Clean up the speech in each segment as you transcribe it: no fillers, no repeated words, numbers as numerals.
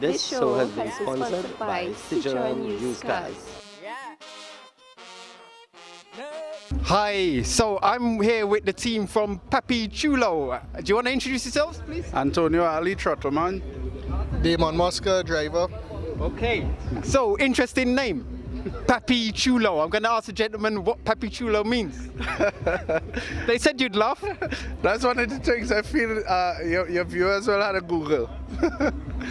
This show has been sponsored by Citroen Used Cars. Hi, so I'm here with the team from Papi Chulo. Do you want to introduce yourselves, please? Antonio Ali Trottleman. Damon Mosca, driver. Okay, so interesting name, Papi Chulo. I'm going to ask the gentleman what Papi Chulo means. They said you'd laugh. That's one of the things I feel your viewers will have to Google.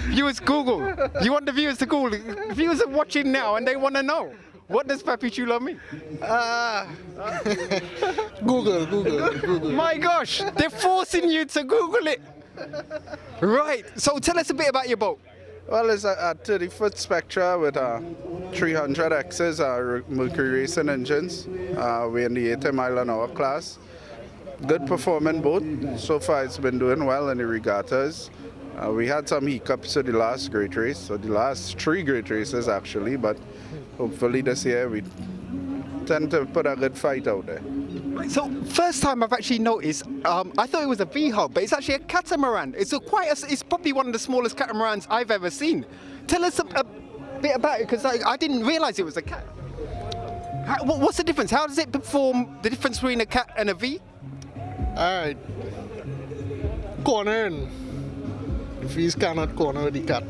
Viewers Google. You want the viewers to Google. Viewers are watching now and they want to know. What does Papi Chulo mean? Google. My gosh, they're forcing you to Google it. Right, so tell us a bit about your boat. Well, it's a 30-foot Spectra with 300 X's Mercury Racing engines. We're in the 80 mile an hour class. Good performing boat. So far it's been doing well in the regattas. We had some hiccups at the last great race, so the last 3 great races actually, but hopefully this year we tend to put a good fight out there. So first time I've actually noticed, I thought it was a V-hub, but it's actually a catamaran. It's it's probably one of the smallest catamarans I've ever seen. Tell us a bit about it, because I didn't realize it was a cat. What's the difference? How does it perform, the difference between a cat and a V? Alright. Cornering. The V's cannot corner the cat.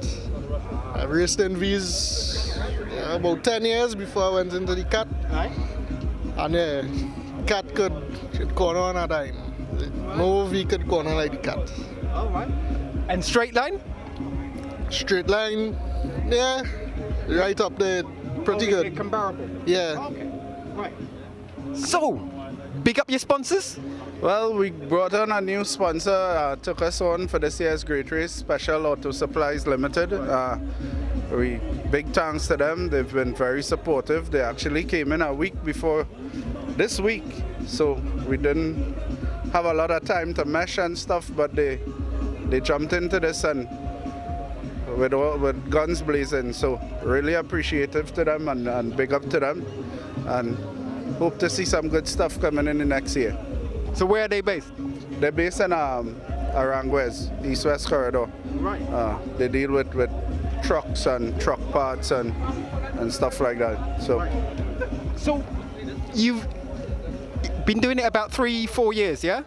I've raced in V's about 10 years before I went into the cat. Right. And cat could corner on a dime. No V could corner like the cat. All right. And straight line? Straight line, yeah, right up there, pretty good. Comparable. Yeah. Okay. Right. So, big up your sponsors. Well, we brought on a new sponsor, took us on for this year's Great Race, Special Auto Supplies Limited. Big thanks to them, they've been very supportive. They actually came in a week before this week, so we didn't have a lot of time to mesh and stuff, but they jumped into this and with guns blazing, so really appreciative to them and big up to them, and hope to see some good stuff coming in the next year. So where are they based? They're based in Aranguez, East-West Corridor. Right. They deal with trucks and truck parts and stuff like that. So you've been doing it about 3-4 years, yeah?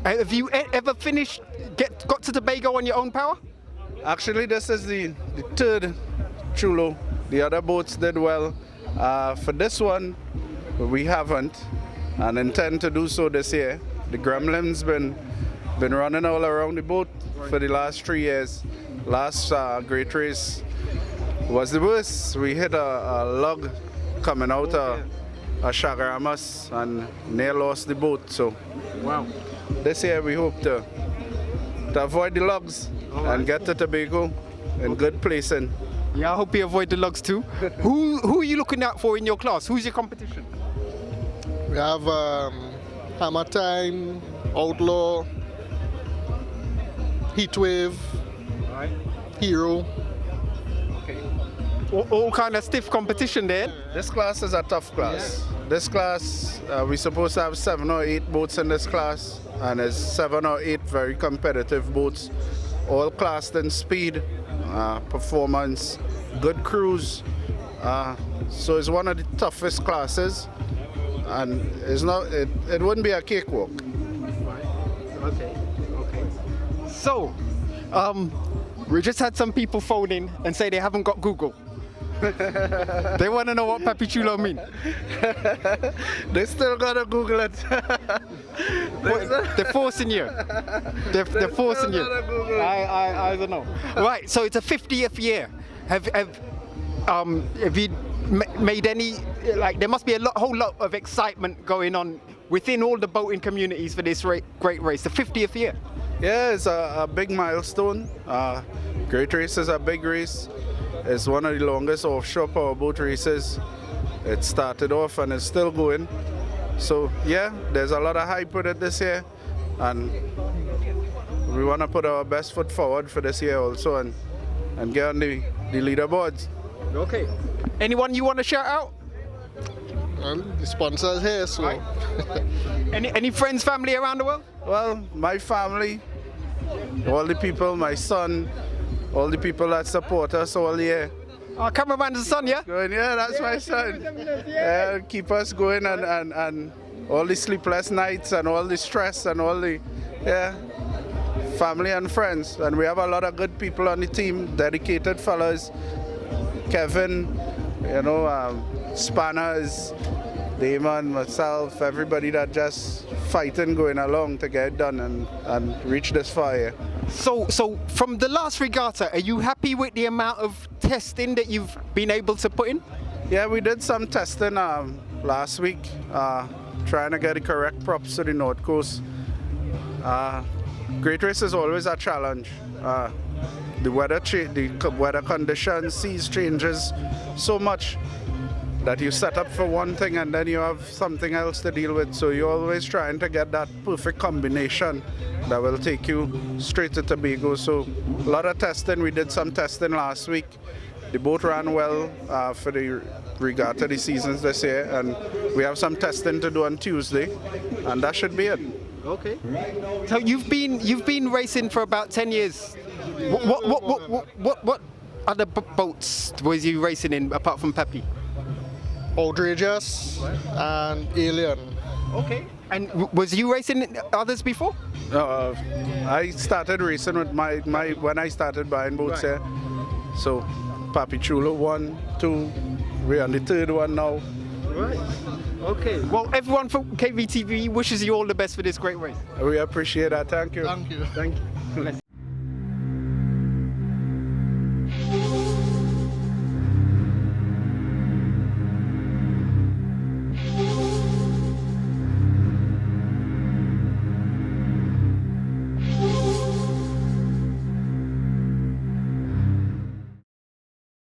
Have you ever got to Tobago on your own power? Actually, this is the third Chulo. The other boats did well. For this one, we haven't, and intend to do so this year. The Gremlin's been running all around the boat for the last 3 years. Last great race was the worst. We hit a lug coming out a Chagaramas and near lost the boat. So Wow. this year we hope to avoid the lugs and get to Tobago in good placing. Yeah, I hope you avoid the lugs too. Who are you looking out for in your class? Who's your competition? We have Hammer Time, Outlaw, Heatwave, Right. Hero. Okay. All kind of stiff competition there. This class is a tough class. This class, we're supposed to have 7 or 8 boats in this class, and it's 7 or 8 very competitive boats, all classed in speed, performance, good crews. So it's one of the toughest classes, and it wouldn't be a cakewalk. Okay. So, we just had some people phone in and say they haven't got Google. They want to know what Papi Chulo mean. They still gotta Google it. They're forcing you. They're forcing you. I don't know. Right. So it's a 50th year. Have you made any? Like, there must be a whole lot of excitement going on within all the boating communities for this great race. The 50th year. Yeah, it's a big milestone. Great Race is a big race. It's one of the longest offshore powerboat races. It started off and it's still going. So yeah, there's a lot of hype with it this year, and we want to put our best foot forward for this year also and get on the leaderboards. Okay. Anyone you want to shout out? Well, the sponsors here, so. Right. Any friends, family around the world? Well, my family, all the people, my son, all the people that support us all year. Oh, cameraman's son, yeah? Going, yeah, that's my son. Yeah, keep us going and all the sleepless nights and all the stress and all the, family and friends. And we have a lot of good people on the team, dedicated fellas. Kevin, Spanners, Damon, myself, everybody that just fighting, going along to get it done and reach this far here. So from the last regatta, are you happy with the amount of testing that you've been able to put in? Yeah, we did some testing last week, trying to get the correct props to the North Coast. Great race is always a challenge. The weather conditions, seas changes so much that you set up for one thing and then you have something else to deal with. So you're always trying to get that perfect combination that will take you straight to Tobago. So a lot of testing. We did some testing last week. The boat ran well for the regatta, the seasons this year, and we have some testing to do on Tuesday, and that should be it. Okay. So you've been racing for about 10 years. What other boats was you racing in apart from Papi? Outrageous and Alien. Okay. And was you racing others before? I started racing with when I started buying boats here. So Papi Chulo 1, 2, we're on the third one now. Right. Okay. Well, everyone from KVTV wishes you all the best for this great race. We appreciate that. Thank you. Thank you. Thank you.